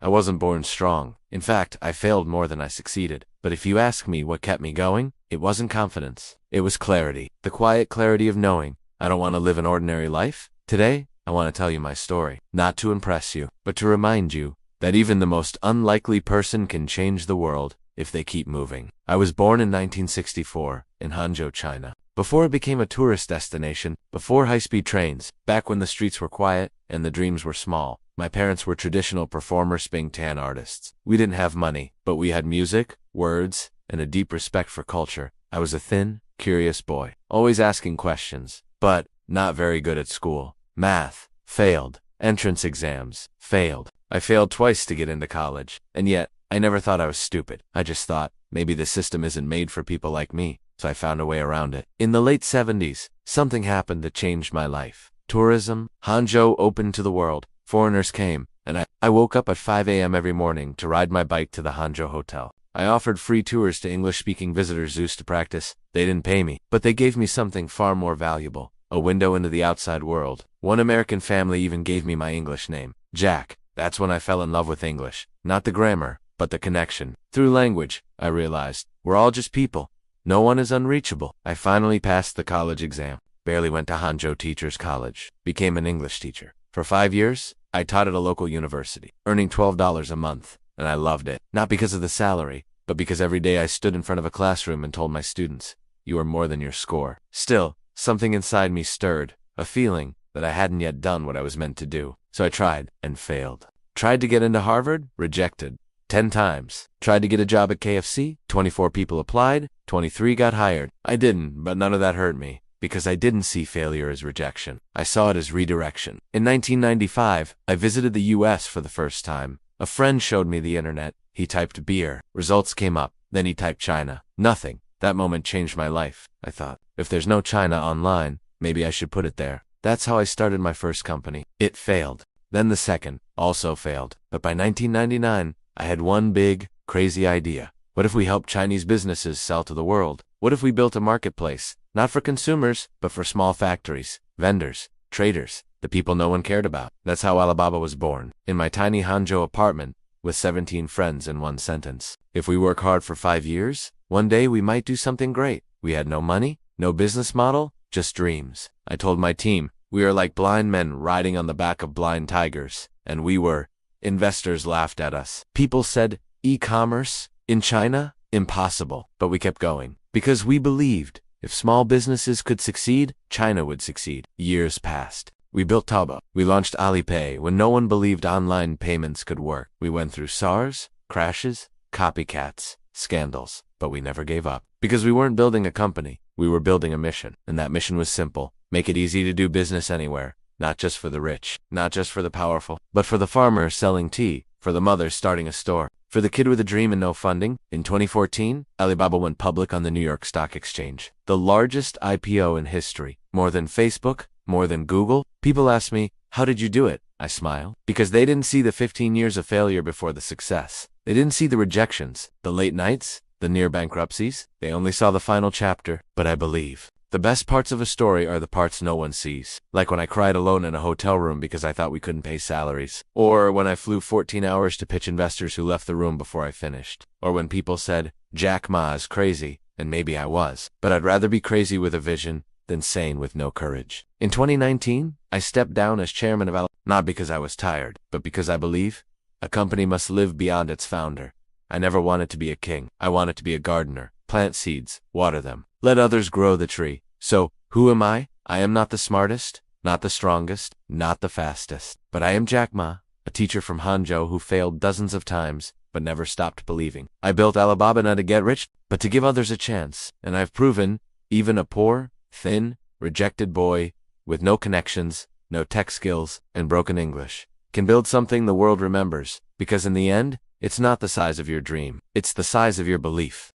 I wasn't born strong. In fact, I failed more than I succeeded. But if you ask me what kept me going, it wasn't confidence. It was clarity. The quiet clarity of knowing I don't want to live an ordinary life. Today, I want to tell you my story, not to impress you, but to remind you that even the most unlikely person can change the world if they keep moving. I was born in 1964 in Hangzhou, China. Before it became a tourist destination, before high-speed trains, back when the streets were quiet and the dreams were small. My parents were traditional performer Sping-Tan artists. We didn't have money, but we had music, words, and a deep respect for culture. I was a thin, curious boy, always asking questions, but not very good at school. Math, failed. Entrance exams, failed. I failed twice to get into college, and yet, I never thought I was stupid. I just thought, maybe the system isn't made for people like me, so I found a way around it. In the late 70s, something happened that changed my life. Tourism, Hangzhou opened to the world. Foreigners came, and I woke up at 5 a.m. every morning to ride my bike to the Hangzhou hotel. I offered free tours to English-speaking visitors Zeus to practice. They didn't pay me, but they gave me something far more valuable, a window into the outside world. One American family even gave me my English name, Jack. That's when I fell in love with English. Not the grammar, but the connection. Through language, I realized, we're all just people. No one is unreachable. I finally passed the college exam. Barely went to Hangzhou Teachers College. Became an English teacher. For 5 years, I taught at a local university, earning $12 a month, and I loved it. Not because of the salary, but because every day I stood in front of a classroom and told my students, you are more than your score. Still, something inside me stirred, a feeling that I hadn't yet done what I was meant to do. So I tried and failed. Tried to get into Harvard, rejected. 10 times. Tried to get a job at KFC, 24 people applied, 23 got hired. I didn't, but none of that hurt me, because I didn't see failure as rejection. I saw it as redirection. In 1995, I visited the US for the first time. A friend showed me the internet. He typed beer. Results came up. Then he typed China. Nothing. That moment changed my life. I thought, if there's no China online, maybe I should put it there. That's how I started my first company. It failed. Then the second also failed. But by 1999, I had one big, crazy idea. What if we helped Chinese businesses sell to the world? What if we built a marketplace, not for consumers, but for small factories, vendors, traders, the people no one cared about? That's how Alibaba was born, in my tiny Hangzhou apartment, with 17 friends in one sentence. If we work hard for 5 years, one day we might do something great. We had no money, no business model, just dreams. I told my team, we are like blind men riding on the back of blind tigers, and we were. Investors laughed at us. People said, e-commerce? In China? Impossible. But we kept going. Because we believed, if small businesses could succeed, China would succeed. Years passed. We built Taobao. We launched Alipay when no one believed online payments could work. We went through SARS, crashes, copycats, scandals. But we never gave up. Because we weren't building a company. We were building a mission. And that mission was simple. Make it easy to do business anywhere. Not just for the rich, not just for the powerful, but for the farmer selling tea, for the mother starting a store, for the kid with a dream and no funding. In 2014, Alibaba went public on the New York Stock Exchange. The largest IPO in history. More than Facebook, more than Google. People ask me, how did you do it? I smile. Because they didn't see the 15 years of failure before the success. They didn't see the rejections, the late nights, the near bankruptcies. They only saw the final chapter. But I believe. The best parts of a story are the parts no one sees. Like when I cried alone in a hotel room because I thought we couldn't pay salaries. Or when I flew 14 hours to pitch investors who left the room before I finished. Or when people said, Jack Ma is crazy, and maybe I was. But I'd rather be crazy with a vision than sane with no courage. In 2019, I stepped down as chairman of Alibaba, not because I was tired, but because I believe a company must live beyond its founder. I never wanted to be a king. I wanted to be a gardener. Plant seeds, water them. Let others grow the tree. So, who am I? I am not the smartest, not the strongest, not the fastest. But I am Jack Ma, a teacher from Hangzhou who failed dozens of times, but never stopped believing. I built Alibaba not to get rich, but to give others a chance. And I've proven, even a poor, thin, rejected boy, with no connections, no tech skills, and broken English, can build something the world remembers. Because in the end, it's not the size of your dream, it's the size of your belief.